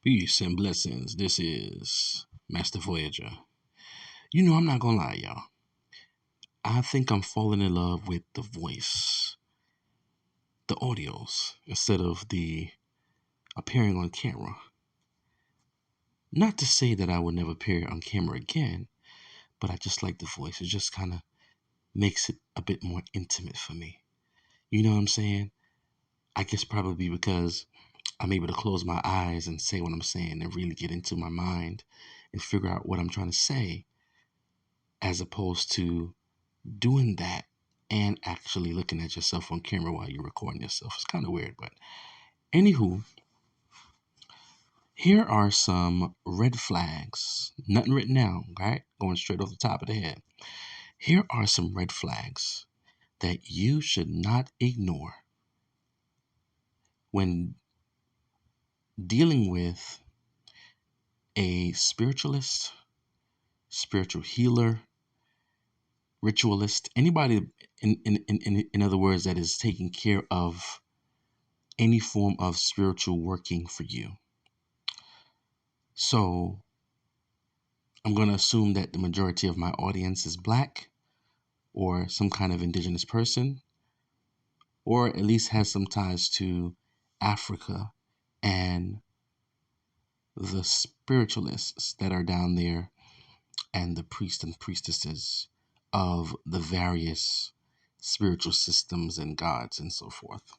Peace and blessings. This is Master Voyager. I'm not gonna lie, y'all. I think I'm falling in love with the voice, the audios, instead of the appearing on camera. Not to say that I would never appear on camera again, but I just like the voice. It just kind of makes it a bit more intimate for me. You know what I'm saying? I guess probably because I'm able to close my eyes and say what I'm saying and really get into my mind and figure out what I'm trying to say, as opposed to doing that and actually looking at yourself on camera while you're recording yourself. It's kind of weird, but anywho, here are some red flags. Nothing written down, right? Going straight off the top of the head. Here are some red flags that you should not ignore when dealing with a spiritualist, spiritual healer, ritualist, anybody in other words that is taking care of any form of spiritual working for you. So I'm going to assume that the majority of my audience is black or some kind of indigenous person, or at least has some ties to Africa and the spiritualists that are down there and the priests and priestesses of the various spiritual systems and gods and so forth.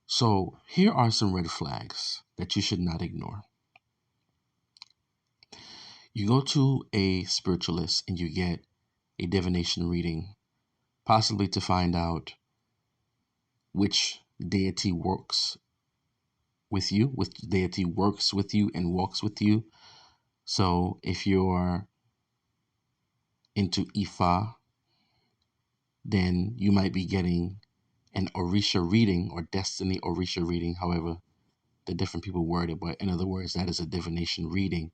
So here are some red flags that you should not ignore. You go to a spiritualist and you get a divination reading, possibly to find out which deity works with you, which deity works with you and walks with you. So if you're into Ifa, then you might be getting an Orisha reading or Destiny Orisha reading, however the different people word it. But in other words, that is a divination reading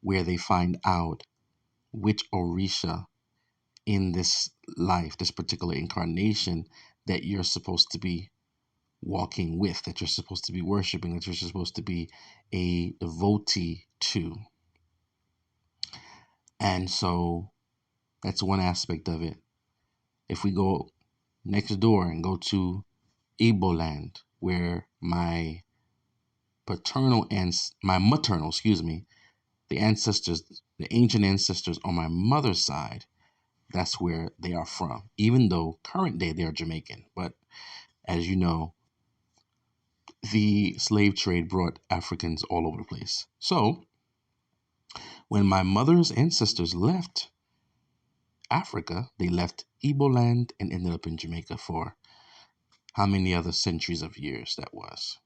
where they find out which Orisha in this life, this particular incarnation, that you're supposed to be walking with, that you're supposed to be worshiping, that you're supposed to be a devotee to. And so that's one aspect of it. If we go next door and go to Igbo land, where my maternal, the ancestors, the ancient ancestors on my mother's side, that's where they are from. Even though current day they are Jamaican, but as you know, the slave trade brought Africans all over the place. So when my mother's ancestors left Africa, they left Igbo land and ended up in Jamaica for how many other centuries of years that was.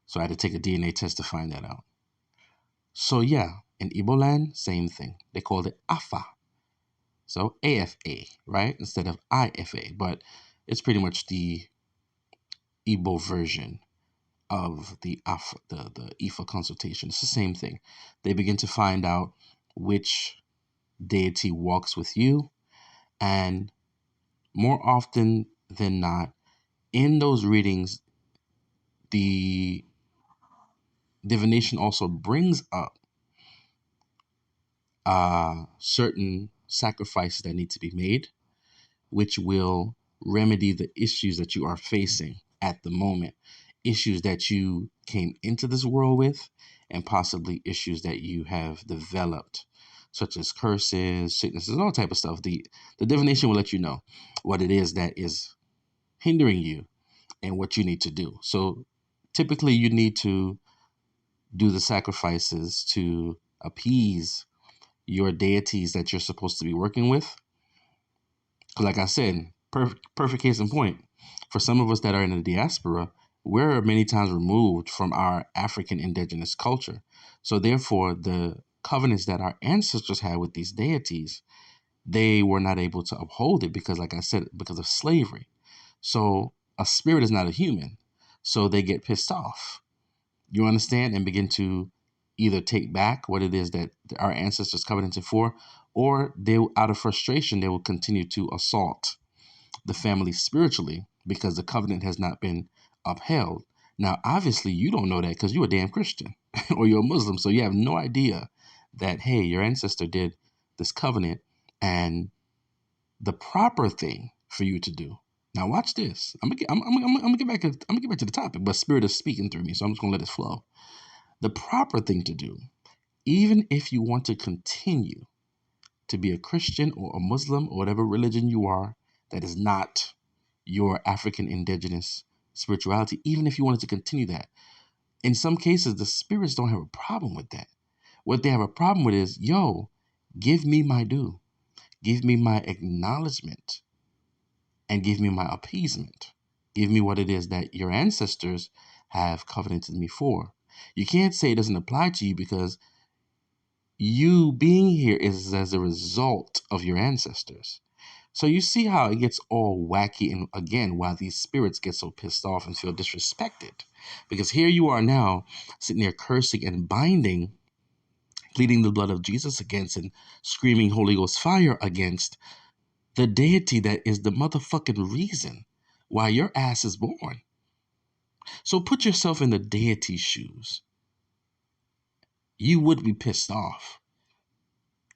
So I had to take a DNA test to find that out. So yeah, in Igbo land, same thing. They called it AFA. So AFA, right? Instead of IFA. But it's pretty much the Igbo version of the AFA, the IFA consultation. It's the same thing. They begin to find out which deity walks with you, and more often than not, in those readings, the divination also brings up certain sacrifices that need to be made, which will remedy the issues that you are facing at the moment, issues that you came into this world with, and possibly issues that you have developed, such as curses, sicknesses, all type of stuff. The divination will let you know what it is that is hindering you and what you need to do. So typically you need to do the sacrifices to appease your deities that you're supposed to be working with. Because like I said, perfect case in point, for some of us that are in the diaspora, we're many times removed from our African indigenous culture. So therefore, the covenants that our ancestors had with these deities, they were not able to uphold it because, like I said, because of slavery. So a spirit is not a human. So they get pissed off. You understand? And begin to either take back what it is that our ancestors covenanted for, or they, out of frustration, they will continue to assault the family spiritually because the covenant has not been upheld. Now, obviously, you don't know that because you're a damn Christian or you're a Muslim. So you have no idea that, hey, your ancestor did this covenant, and the proper thing for you to do. Now, watch this. I'm gonna get back. I'm gonna get back to the topic, but Spirit is speaking through me, so I'm just gonna let it flow. The proper thing to do, even if you want to continue to be a Christian or a Muslim or whatever religion you are, that is not your African indigenous spirituality, even if you wanted to continue that, in some cases, the spirits don't have a problem with that. What they have a problem with is, yo, give me my due, give me my acknowledgement, and give me my appeasement. Give me what it is that your ancestors have covenanted me for. You can't say it doesn't apply to you because you being here is as a result of your ancestors. So you see how it gets all wacky, and again, why these spirits get so pissed off and feel disrespected. Because here you are now sitting there cursing and binding, pleading the blood of Jesus against and screaming Holy Ghost fire against the deity that is the motherfucking reason why your ass is born. So put yourself in the deity's shoes. You would be pissed off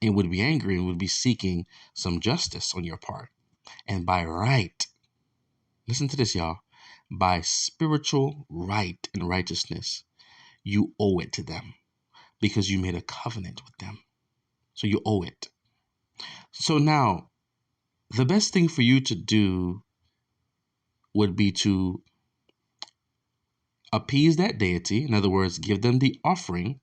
and would be angry and would be seeking some justice on your part. And by right, listen to this, y'all, by spiritual right and righteousness, you owe it to them because you made a covenant with them. So you owe it. So now, the best thing for you to do would be to appease that deity. In other words, give them the offering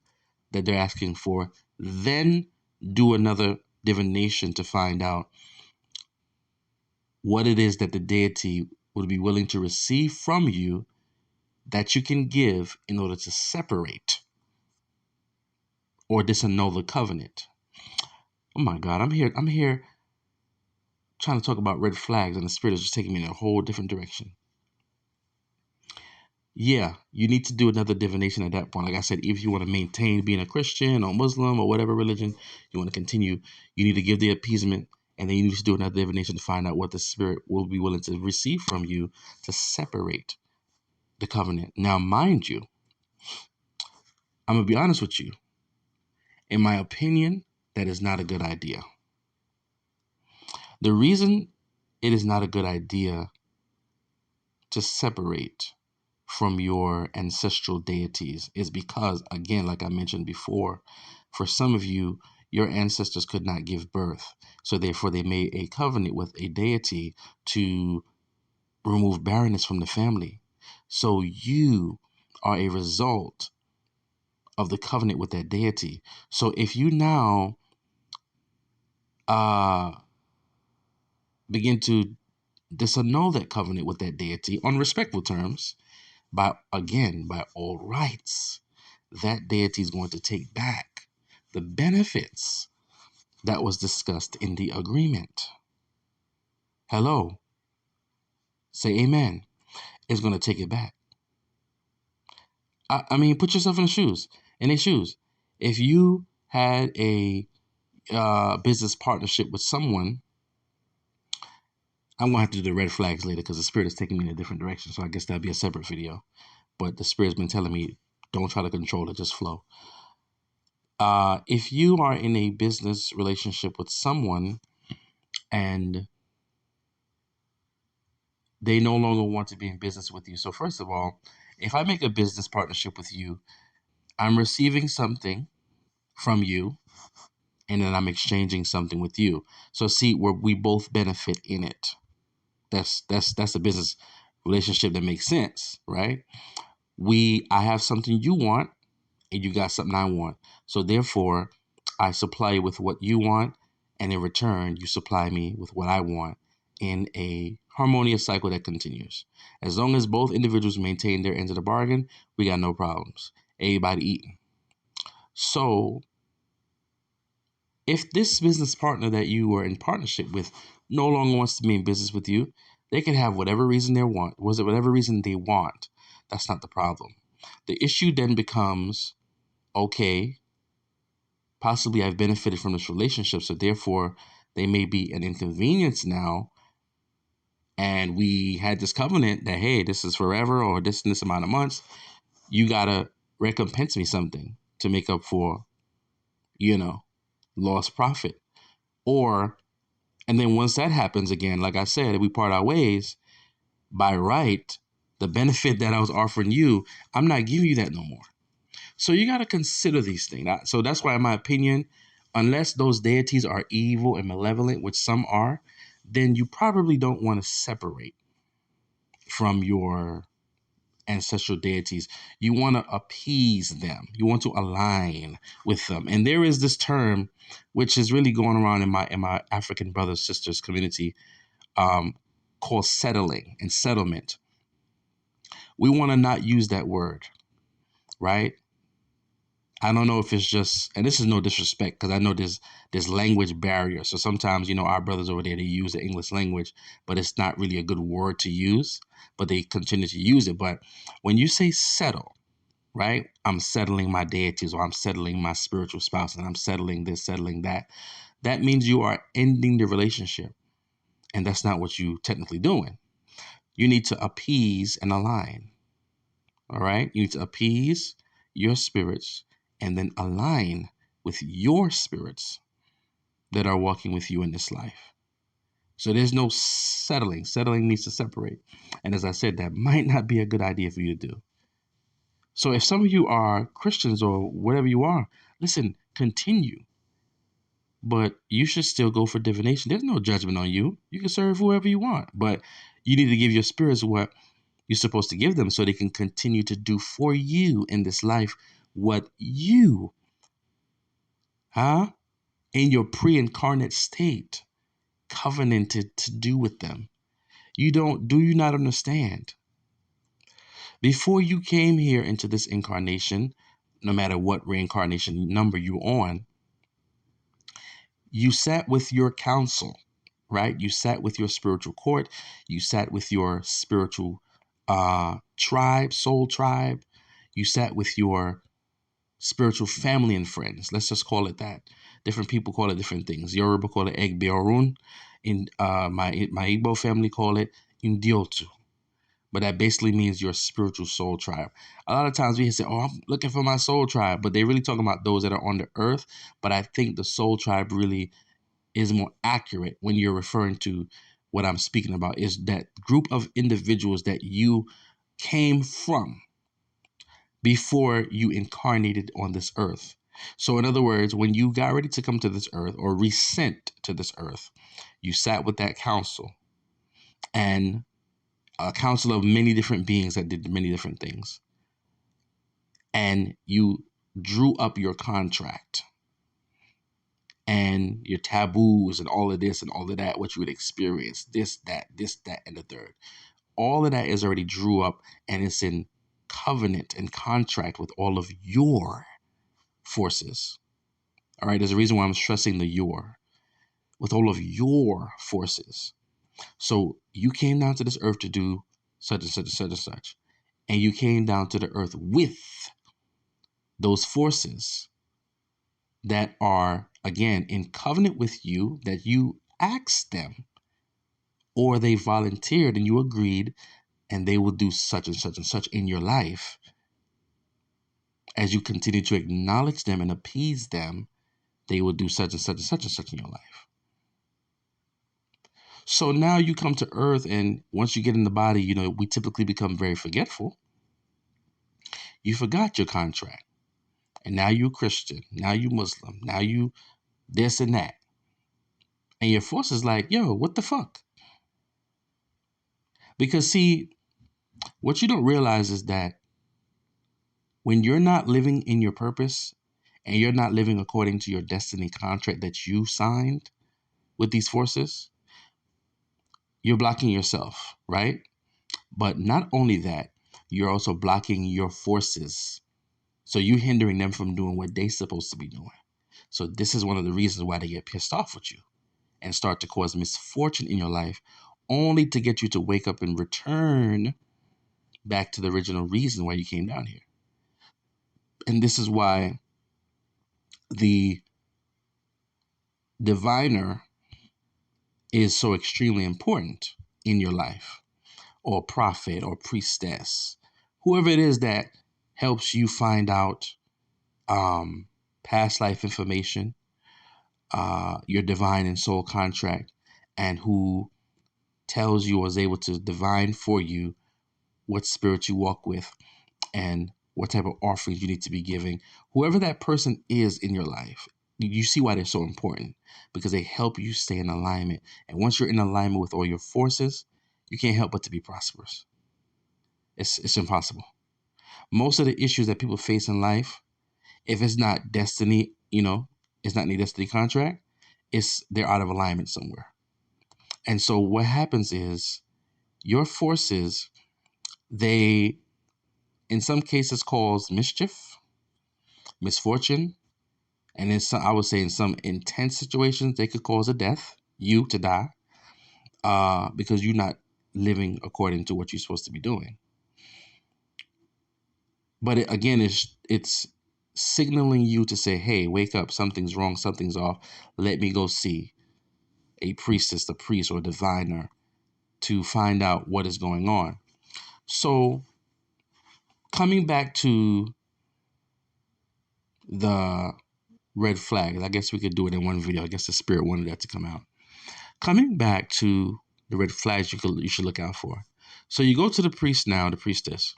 that they're asking for, then do another divination to find out what it is that the deity would be willing to receive from you that you can give in order to separate or disannul the covenant. Oh my God, I'm here trying to talk about red flags, and the spirit is just taking me in a whole different direction. Yeah, you need to do another divination at that point. Like I said, if you want to maintain being a Christian or Muslim or whatever religion you want to continue, you need to give the appeasement, and then you need to do another divination to find out what the spirit will be willing to receive from you to separate the covenant. Now, mind you, I'm going to be honest with you. In my opinion, that is not a good idea. The reason it is not a good idea to separate from your ancestral deities is because, again, like I mentioned before, for some of you, your ancestors could not give birth. So therefore, they made a covenant with a deity to remove barrenness from the family. So you are a result of the covenant with that deity. So if you now begin to disannul that covenant with that deity on respectful terms, by all rights, that deity is going to take back the benefits that was discussed in the agreement. Hello, say amen. It's going to take it back. I mean, put yourself in their shoes. If you had a business partnership with someone, I'm going to have to do the red flags later because the spirit is taking me in a different direction. So I guess that'll be a separate video. But the spirit's been telling me, don't try to control it, just flow. If you are in a business relationship with someone and they no longer want to be in business with you. So first of all, if I make a business partnership with you, I'm receiving something from you and then I'm exchanging something with you. So see where we both benefit in it. That's a business relationship that makes sense, right? I have something you want and you got something I want. So therefore, I supply you with what you want, and in return, you supply me with what I want in a harmonious cycle that continues. As long as both individuals maintain their end of the bargain, we got no problems. Everybody eating. So if this business partner that you were in partnership with no longer wants to be in business with you, they can have whatever reason they want. Whatever reason they want? That's not the problem. The issue then becomes, okay, possibly I've benefited from this relationship, so therefore they may be an inconvenience now And we had this covenant that, hey, this is forever, or this and this amount of months. You got to recompense me something to make up for, lost profit. Or, and then once that happens again, like I said, we part our ways, by right, the benefit that I was offering you, I'm not giving you that no more. So you got to consider these things. So that's why, in my opinion, unless those deities are evil and malevolent, which some are, then you probably don't want to separate from your ancestral deities. You want to appease them. You want to align with them. And there is this term, which is really going around in my African brothers sisters community, called settling and settlement. We want to not use that word, right? I don't know if it's just, and this is no disrespect, because I know there's language barrier. So sometimes, our brothers over there, they use the English language, but it's not really a good word to use, but they continue to use it. But when you say settle, right? I'm settling my deities, or I'm settling my spiritual spouse, and I'm settling this, settling that. That means you are ending the relationship. And that's not what you technically doing. You need to appease and align. All right? You need to appease your spirits and then align with your spirits that are walking with you in this life. So there's no settling. Settling means to separate. And as I said, that might not be a good idea for you to do. So if some of you are Christians or whatever you are, listen, continue. But you should still go for divination. There's no judgment on you. You can serve whoever you want. But you need to give your spirits what you're supposed to give them, so they can continue to do for you in this life what you, in your pre-incarnate state, covenanted to do with them. Do you not understand? Before you came here into this incarnation, no matter what reincarnation number you're on, you sat with your council, right? You sat with your spiritual court. You sat with your spiritual tribe, soul tribe. You sat with your spiritual family and friends. Let's just call it that. Different people call it different things. Yoruba call it Egbeorun. In my Igbo family call it Indiotu. But that basically means your spiritual soul tribe. A lot of times we say, oh, I'm looking for my soul tribe, but they're really talking about those that are on the earth. But I think the soul tribe really is more accurate when you're referring to what I'm speaking about, is that group of individuals that you came from before you incarnated on this earth. So in other words, when you got ready to come to this earth or resent to this earth, you sat with that council, and a council of many different beings that did many different things. And you drew up your contract and your taboos and all of this and all of that, what you would experience, this, that, and the third. All of that is already drew up, and it's in covenant and contract with all of your forces. All right, there's a reason why I'm stressing the your, with all of your forces. So you came down to this earth to do such and such and such and such. And you came down to the earth with those forces that are, again, in covenant with you, that you asked them, or they volunteered and you agreed, and they will do such and such and such in your life. As you continue to acknowledge them and appease them, they will do such and such and such and such in your life. So now you come to earth, and once you get in the body, we typically become very forgetful. You forgot your contract. And now you're Christian. Now you Muslim. Now you this and that. And your force is like, yo, what the fuck? Because see, what you don't realize is that when you're not living in your purpose and you're not living according to your destiny contract that you signed with these forces, you're blocking yourself, right? But not only that, you're also blocking your forces. So you're hindering them from doing what they're supposed to be doing. So this is one of the reasons why they get pissed off with you and start to cause misfortune in your life, only to get you to wake up and return back to the original reason why you came down here. And this is why the diviner is so extremely important. in your life, or prophet or priestess, whoever it is that helps you find out past life information, your divine and soul contract, and who tells you or is able to divine for you what spirit you walk with and what type of offerings you need to be giving. Whoever that person is in your life, you see why they're so important, because they help you stay in alignment. And once you're in alignment with all your forces, you can't help but to be prosperous. It's impossible. Most of the issues that people face in life, if it's not destiny, it's not any destiny contract, it's they're out of alignment somewhere. And so what happens is your forces, they in some cases cause mischief, misfortune, and in some, I would say in some intense situations, they could cause a death, you to die, because you're not living according to what you're supposed to be doing. But again, it's signaling you to say, hey, wake up, something's wrong, something's off. Let me go see a priestess, a priest, or a diviner to find out what is going on. So coming back to the red flags, I guess we could do it in one video. I guess the spirit wanted that to come out. Coming back to the red flags you should look out for. So you go to the priest now, the priestess,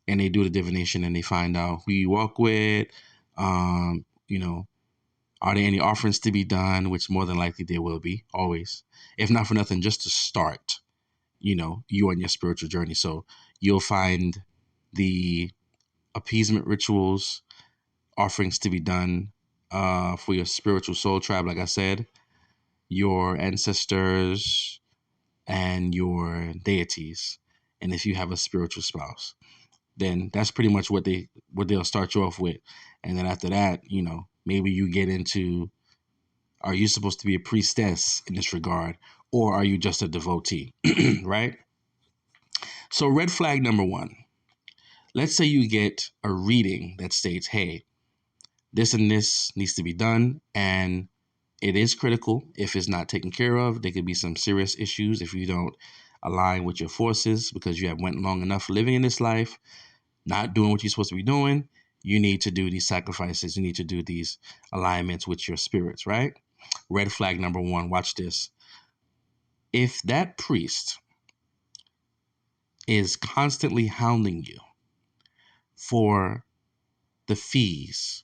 and they do the divination and they find out who you walk with. Um, you know, are there any offerings to be done? Which more than likely there will be, always. If not for nothing, just to start, you on your spiritual journey. So you'll find the appeasement rituals, offerings to be done for your spiritual soul tribe, like I said, your ancestors, and your deities. And if you have a spiritual spouse, then that's pretty much what they'll start you off with. And then after that, maybe you get into, are you supposed to be a priestess in this regard, or are you just a devotee? Right? So red flag number one, let's say you get a reading that states, hey, this and this needs to be done, and it is critical. If it's not taken care of, there could be some serious issues if you don't align with your forces, because you have went long enough living in this life not doing what you're supposed to be doing. You need to do these sacrifices. You need to do these alignments with your spirits, right? Red flag number one, watch this. If that priest is constantly hounding you for the fees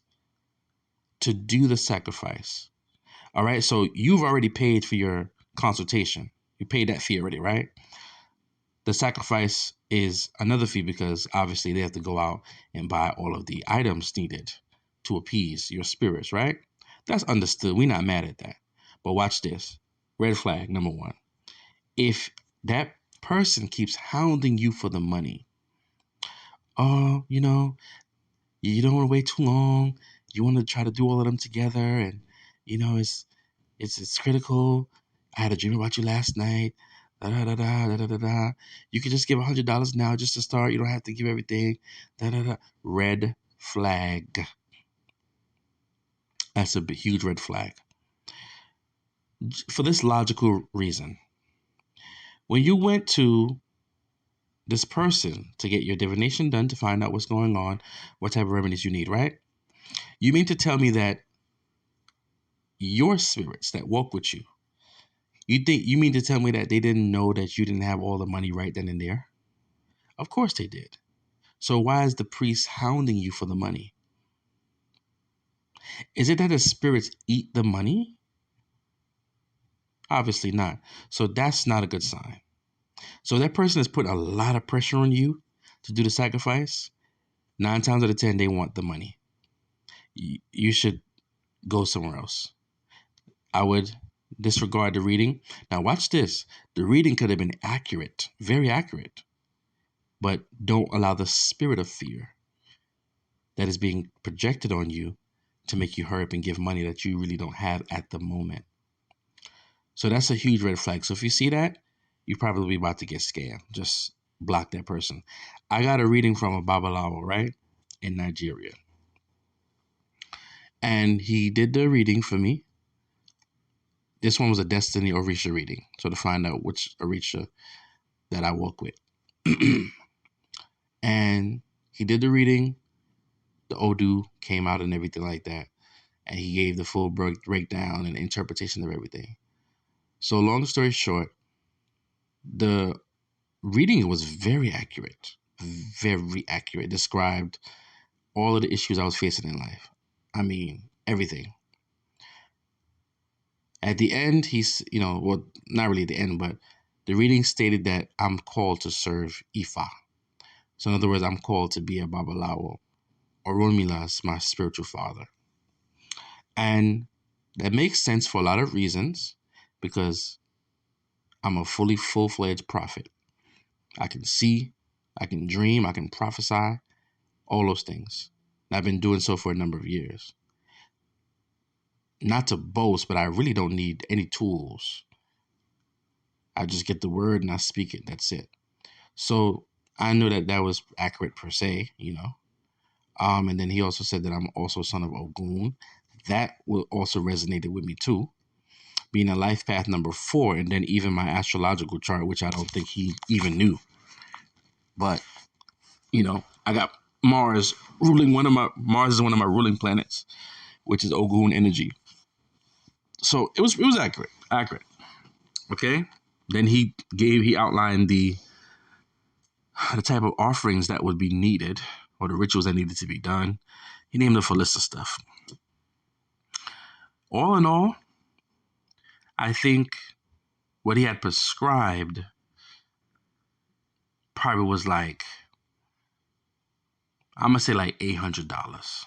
to do the sacrifice, all right, so you've already paid for your consultation. You paid that fee already, right? The sacrifice is another fee, because obviously they have to go out and buy all of the items needed to appease your spirits, right? That's understood. We're not mad at that. But watch this. Red flag number one. If that person keeps hounding you for the money, oh, you don't want to wait too long. You want to try to do all of them together, and it's critical. I had a dream about you last night. Da da da da da da da. You can just give $100 now just to start. You don't have to give everything. Da da da. Red flag. That's a huge red flag. For this logical reason, when you went to this person to get your divination done to find out what's going on, what type of remedies you need, right? You mean to tell me that your spirits that walk with you, you mean to tell me that they didn't know that you didn't have all the money right then and there? Of course they did. So why is the priest hounding you for the money? Is it that the spirits eat the money? Obviously not. So that's not a good sign. So that person is putting a lot of pressure on you to do the sacrifice. 9 times out of 10, they want the money. You should go somewhere else. I would disregard the reading. Now watch this. The reading could have been accurate, very accurate, but don't allow the spirit of fear that is being projected on you to make you hurry up and give money that you really don't have at the moment. So that's a huge red flag. So if you see that, you're probably about to get scammed. Just block that person. I got a reading from a Babalawo, right, in Nigeria. And he did the reading for me. This one was a Destiny Orisha reading. So to find out which Orisha that I work with. And he did the reading, the Odu came out and everything like that. And he gave the full breakdown and interpretation of everything. So long story short, the reading was very accurate, very accurate. Described all of the issues I was facing in life. I mean, everything. At the end, well, not really at the end, but the reading stated that I'm called to serve Ifa. So in other words, I'm called to be a Babalawo. Orunmila is my spiritual father. And that makes sense for a lot of reasons because I'm a fully full-fledged prophet. I can see, I can dream, I can prophesy, all those things. And I've been doing so for a number of years. Not to boast, but I really don't need any tools. I just get the word and I speak it. That's it. So I know that that was accurate per se, And then he also said that I'm also son of Ogun. That will also resonated with me too, being a life path number 4, and then even my astrological chart, which I don't think he even knew. But I got Mars ruling Mars is one of my ruling planets, which is Ogun energy. So it was accurate. Okay. Then he outlined the type of offerings that would be needed or the rituals that needed to be done. He named it for list of stuff. All in all, I think what he had prescribed probably was like, I'm gonna say like $800,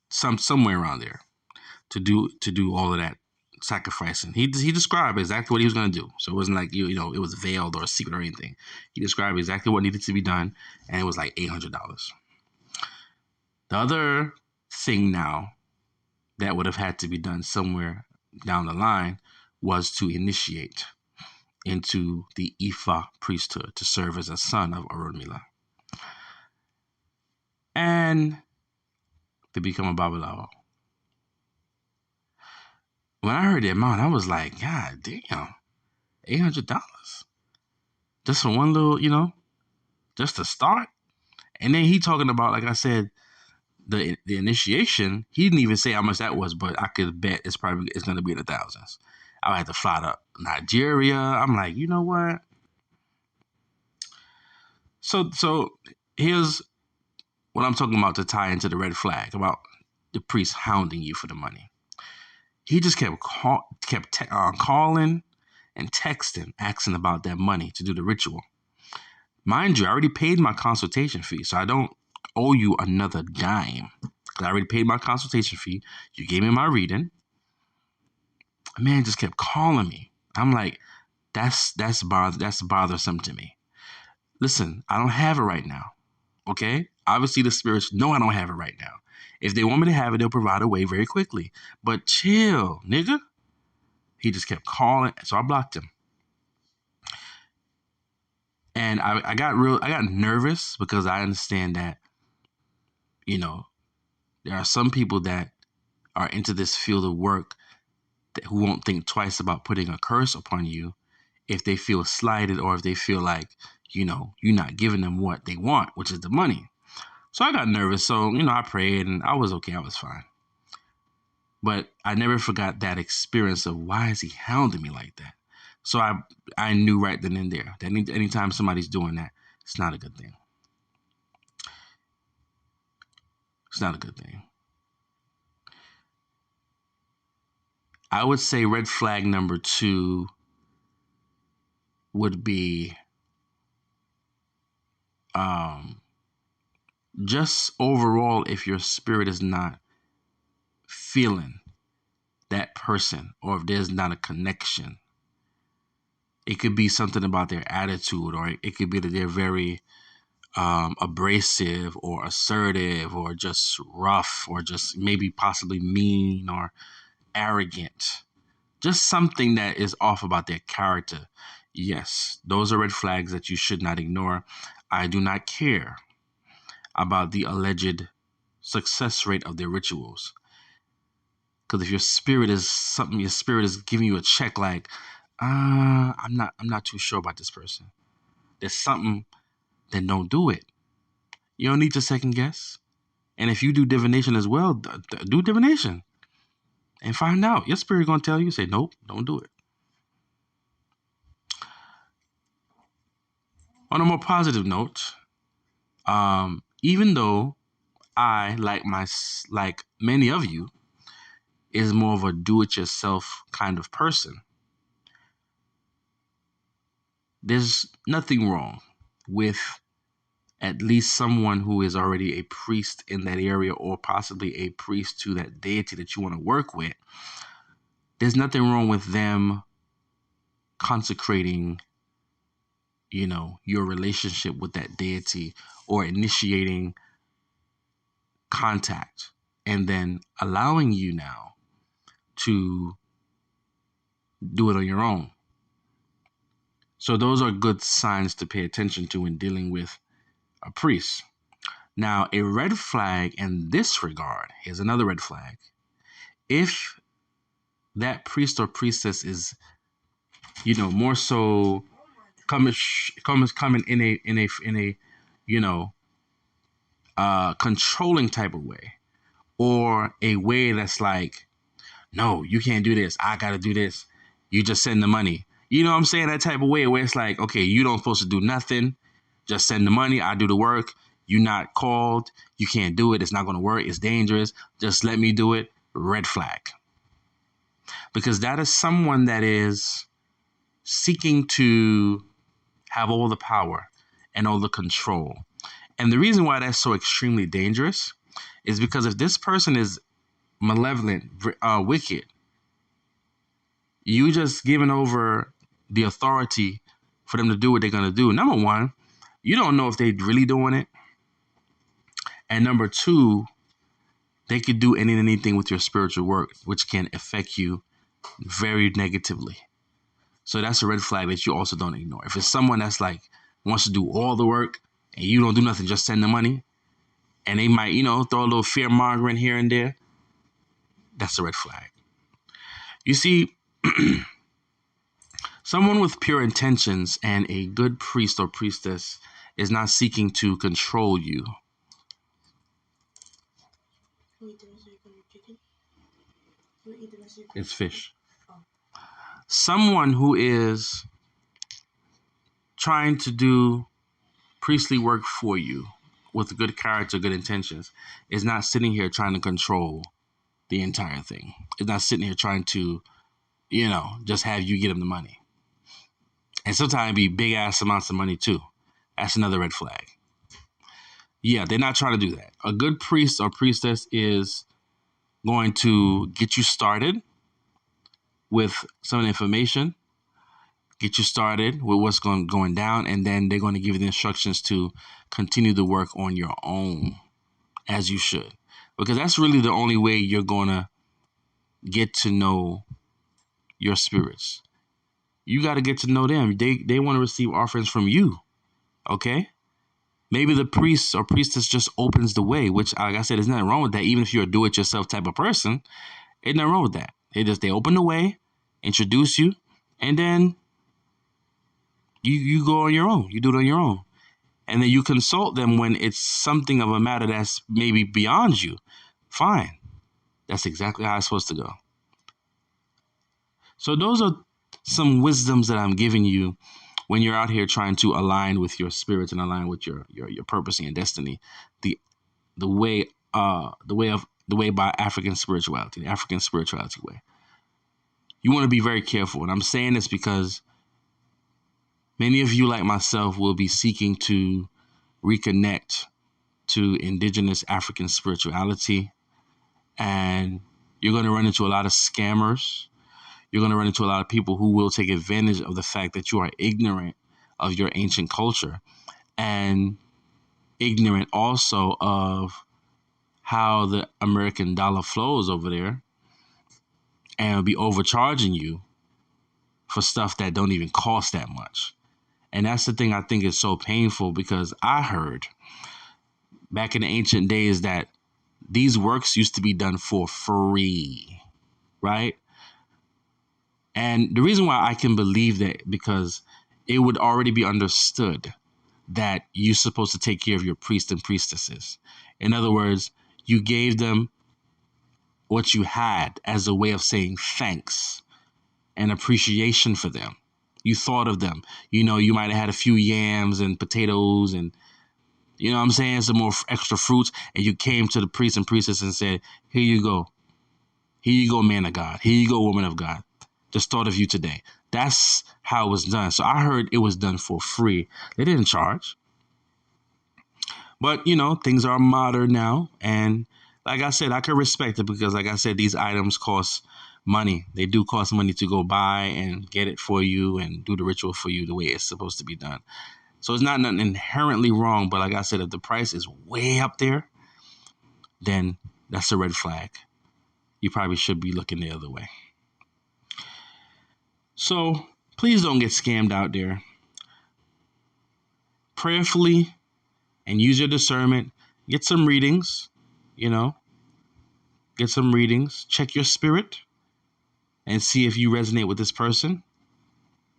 somewhere around there, to do all of that sacrificing. He described exactly what he was gonna do, so it wasn't like it was veiled or a secret or anything. He described exactly what needed to be done, and it was like $800. The other thing now that would have had to be done somewhere down the line was to initiate into the Ifa priesthood to serve as a son of Orunmila and to become a Babalawo. When I heard the amount, I was like, God damn, $800 just for one little, just to start. And then he talking about, like I said, the initiation. He didn't even say how much that was, but I could bet it's going to be in the thousands. I had to fly to Nigeria. I'm like, you know what? So here's what I'm talking about to tie into the red flag about the priest hounding you for the money. He just kept calling and texting, asking about that money to do the ritual. Mind you, I already paid my consultation fee, so I don't owe you another dime. I already paid my consultation fee. You gave me my reading. A man just kept calling me. I'm like, that's bothersome to me. Listen, I don't have it right now. Okay? Obviously, the spirits know I don't have it right now. If they want me to have it, they'll provide a way very quickly. But chill, nigga. He just kept calling, so I blocked him. And I got nervous because I understand that, there are some people that are into this field of work who won't think twice about putting a curse upon you if they feel slighted or if they feel like, you're not giving them what they want, which is the money. So I got nervous. So, I prayed and I was okay. I was fine. But I never forgot that experience of why is he hounding me like that? So I knew right then and there that anytime somebody's doing that, it's not a good thing. It's not a good thing. I would say red flag number 2 would be just overall, if your spirit is not feeling that person or if there's not a connection. It could be something about their attitude, or it could be that they're very abrasive or assertive or just rough or just maybe possibly mean or arrogant. Just something that is off about their character. Yes, those are red flags that you should not ignore. I do not care about the alleged success rate of their rituals. Because if your spirit is giving you a check like, I'm not too sure about this person. there's something, then don't do it. You don't need to second guess. And if you do divination as well, do divination and find out. Your spirit gonna tell you, say, nope, don't do it. On a more positive note, even though I, like many of you, is more of a do-it-yourself kind of person, there's nothing wrong with at least someone who is already a priest in that area, or possibly a priest to that deity that you want to work with. There's nothing wrong with them consecrating, your relationship with that deity, or initiating contact, and then allowing you now to do it on your own. So those are good signs to pay attention to in dealing with a priest. Now, a red flag in this regard, here's another red flag. If that priest or priestess is, more so coming in a controlling type of way, or a way that's like, no, you can't do this, I gotta do this, you just send the money. You know what I'm saying? That type of way where it's like, okay, you don't supposed to do nothing, just send the money, I do the work. You're not called, you can't do it, it's not gonna work, it's dangerous, just let me do it. Red flag. Because that is someone that is seeking to have all the power and all the control. And the reason why that's so extremely dangerous is because if this person is malevolent, wicked, you just giving over the authority for them to do what they're going to do. Number one, you don't know if they're really doing it. And number two, they could do anything with your spiritual work, which can affect you very negatively. So that's a red flag that you also don't ignore. If it's someone that's like wants to do all the work and you don't do nothing, just send the money, and they might, throw a little fear mongering here and there, that's a red flag. You see, someone with pure intentions and a good priest or priestess is not seeking to control you. It's fish. Someone who is trying to do priestly work for you with good character, good intentions, is not sitting here trying to control the entire thing. It's not sitting here trying to, just have you get them the money. And sometimes it be big ass amounts of money too. That's another red flag. Yeah, they're not trying to do that. A good priest or priestess is going to get you started with some information, get you started with what's going down, and then they're going to give you the instructions to continue the work on your own, as you should. Because that's really the only way you're going to get to know your spirits. You got to get to know them. They want to receive offerings from you, okay? Maybe the priest or priestess just opens the way, which, like I said, there's nothing wrong with that. Even if you're a do-it-yourself type of person, there's nothing wrong with that. They open the way, introduce you, and then you go on your own. You do it on your own. And then you consult them when it's something of a matter that's maybe beyond you. Fine. That's exactly how it's supposed to go. So those are some wisdoms that I'm giving you when you're out here trying to align with your spirit and align with your purpose and your destiny. The way by African spirituality, the African spirituality way. You want to be very careful. And I'm saying this because many of you, like myself, will be seeking to reconnect to indigenous African spirituality. And you're going to run into a lot of scammers. You're going to run into a lot of people who will take advantage of the fact that you are ignorant of your ancient culture, and ignorant also of how the American dollar flows over there, and will be overcharging you for stuff that don't even cost that much. And that's the thing I think is so painful, because I heard back in the ancient days that these works used to be done for free, right? And the reason why I can believe that, because it would already be understood that you're supposed to take care of your priests and priestesses. In other words, you gave them what you had as a way of saying thanks and appreciation for them. You thought of them. You might have had a few yams and potatoes and, what I'm saying, some more extra fruits, and you came to the priest and priestess and said, here you go. Here you go, man of God. Here you go, woman of God. Just thought of you today. That's how it was done. So I heard it was done for free. They didn't charge. But, things are modern now. And like I said, I can respect it because, like I said, these items cost money. They do cost money to go buy and get it for you and do the ritual for you the way it's supposed to be done. So it's not nothing inherently wrong. But like I said, if the price is way up there, then that's a red flag. You probably should be looking the other way. So please don't get scammed out there. Prayerfully and use your discernment. Get some readings, Get some readings. Check your spirit and see if you resonate with this person.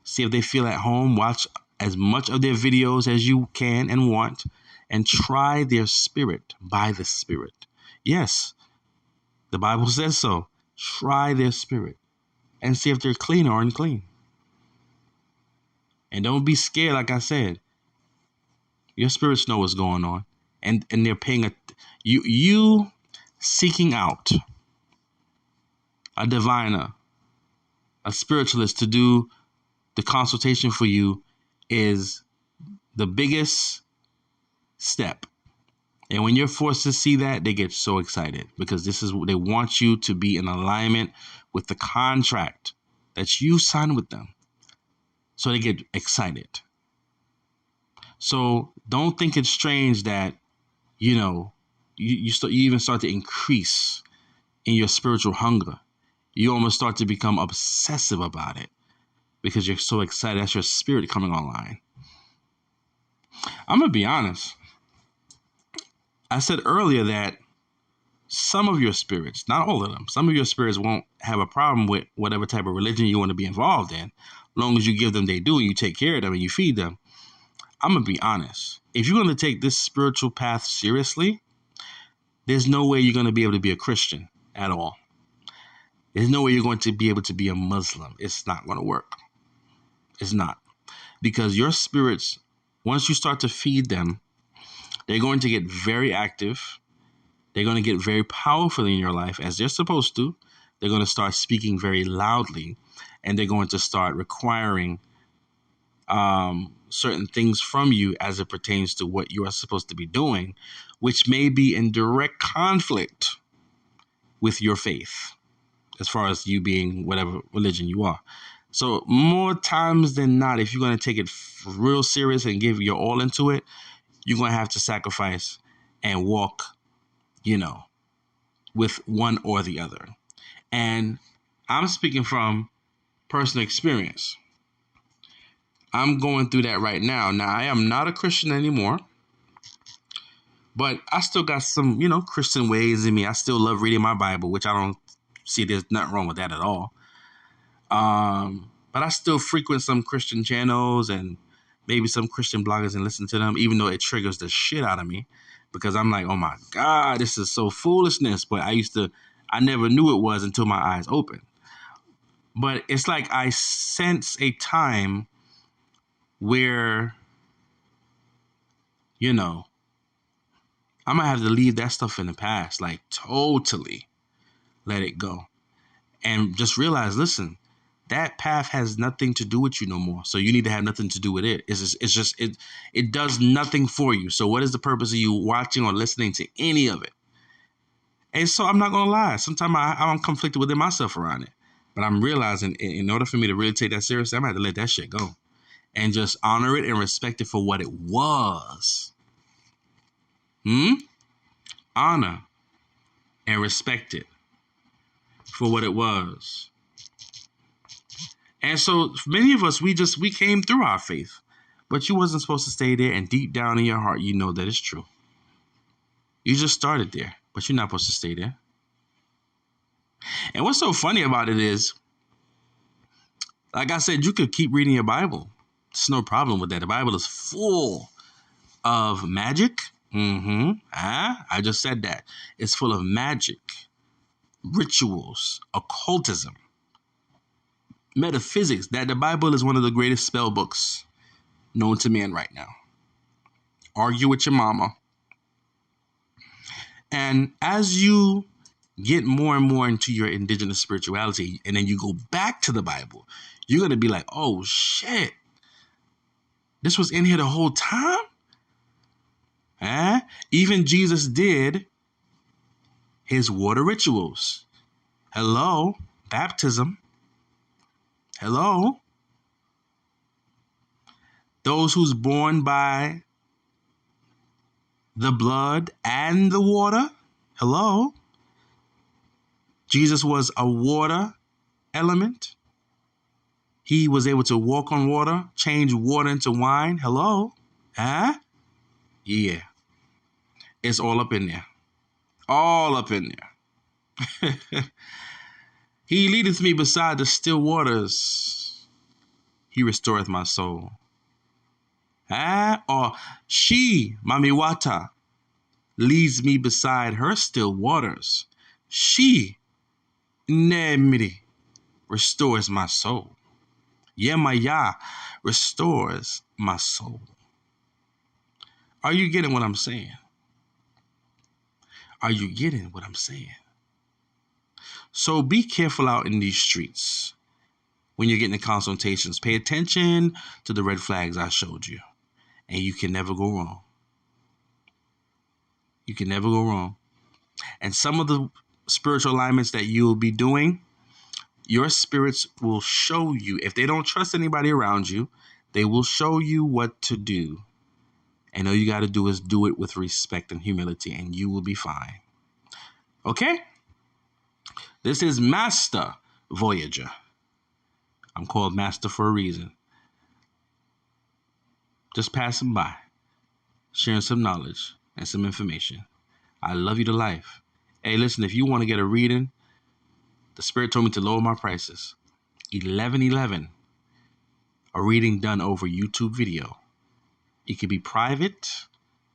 See if they feel at home. Watch as much of their videos as you can and want. And try their spirit by the Spirit. Yes, the Bible says so. Try their spirit and see if they're clean or unclean. And don't be scared, like I said. Your spirits know what's going on. And they're paying you seeking out a diviner, a spiritualist to do the consultation for you is the biggest step. And when you're forced to see that, they get so excited because they want you to be in alignment with the contract that you signed with them. So they get excited. So don't think it's strange that, you even start to increase in your spiritual hunger. You almost start to become obsessive about it because you're so excited. That's your spirit coming online. I'm going to be honest. I said earlier that some of your spirits, not all of them, some of your spirits won't have a problem with whatever type of religion you want to be involved in, as long as you give them they do and you take care of them and you feed them. I'm going to be honest. If you're going to take this spiritual path seriously, there's no way you're going to be able to be a Christian at all. There's no way you're going to be able to be a Muslim. It's not going to work. It's not. Because your spirits, once you start to feed them, they're going to get very active. They're going to get very powerful in your life as they're supposed to. They're going to start speaking very loudly, and they're going to start requiring certain things from you as it pertains to what you are supposed to be doing, which may be in direct conflict with your faith, as far as you being whatever religion you are. So more times than not, if you're going to take it real serious and give your all into it, you're going to have to sacrifice and walk, with one or the other. And I'm speaking from personal experience. I'm going through that right now. Now, I am not a Christian anymore, but I still got some, Christian ways in me. I still love reading my Bible, which I don't see there's nothing wrong with that at all. But I still frequent some Christian channels and maybe some Christian bloggers and listen to them, even though it triggers the shit out of me because I'm like, oh my God, this is so foolishness. But I never knew it was until my eyes opened. But it's like I sense a time where, I might have to leave that stuff in the past, like totally let it go and just realize, listen, that path has nothing to do with you no more. So you need to have nothing to do with it. It does nothing for you. So what is the purpose of you watching or listening to any of it? And so I'm not going to lie. Sometimes I'm conflicted within myself around it. But I'm realizing in order for me to really take that seriously, I'm going to have to let that shit go. And just honor it and respect it for what it was. Honor and respect it for what it was. And so many of us, we came through our faith, but you wasn't supposed to stay there. And deep down in your heart, you know that it's true. You just started there, but you're not supposed to stay there. And what's so funny about it is, like I said, you could keep reading your Bible There's no problem with that. The Bible is full of magic. I just said that. It's full of magic, rituals, occultism, metaphysics. That the Bible is one of the greatest spell books known to man right now. Argue with your mama. And as you get more and more into your indigenous spirituality, and then you go back to the Bible, you're going to be like, oh shit, this was in here the whole time? Even Jesus did his water rituals. Hello, baptism. Hello. Those who's born by the blood and the water. Hello. Jesus was a water element. He was able to walk on water, change water into wine. Hello. Yeah. It's all up in there. All up in there. He leadeth me beside the still waters. He restoreth my soul. Or she, Mamiwata, leads me beside her still waters. She, Nemiri, restores my soul. Yemaya restores my soul. Are you getting what I'm saying? Are you getting what I'm saying? So be careful out in these streets when you're getting the consultations. Pay attention to the red flags I showed you, and you can never go wrong. You can never go wrong. And some of the spiritual alignments that you will be doing, your spirits will show you. If they don't trust anybody around you, they will show you what to do. And all you got to do is do it with respect and humility, and you will be fine. Okay? This is Master Voyager. I'm called Master for a reason. Just passing by, sharing some knowledge and some information. I love you to life. Hey, listen, if you want to get a reading, the Spirit told me to lower my prices. $11.11. A reading done over YouTube video. It could be private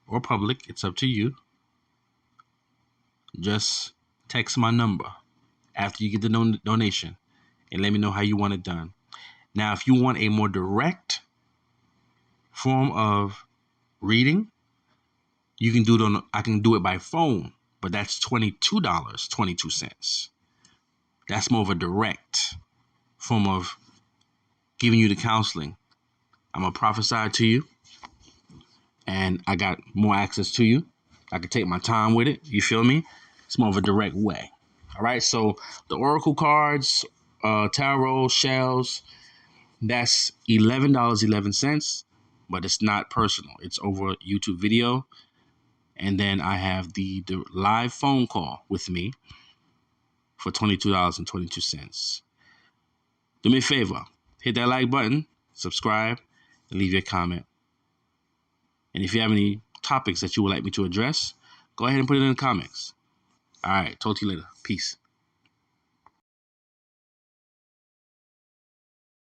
or public. It's up to you. Just text my number after you get the donation and let me know how you want it done. Now, if you want a more direct form of reading, you can do it I can do it by phone, but that's $22.22. That's more of a direct form of giving you the counseling. I'm going to prophesy to you, and I got more access to you. I can take my time with it. You feel me? It's more of a direct way. All right. So the Oracle cards, tarot, shells, that's $11.11, but it's not personal. It's over YouTube video. And then I have the live phone call with me for $22.22. Do me a favor. Hit that like button, subscribe, and leave your comment. And if you have any topics that you would like me to address, go ahead and put it in the comments. All right. Talk to you later. Peace.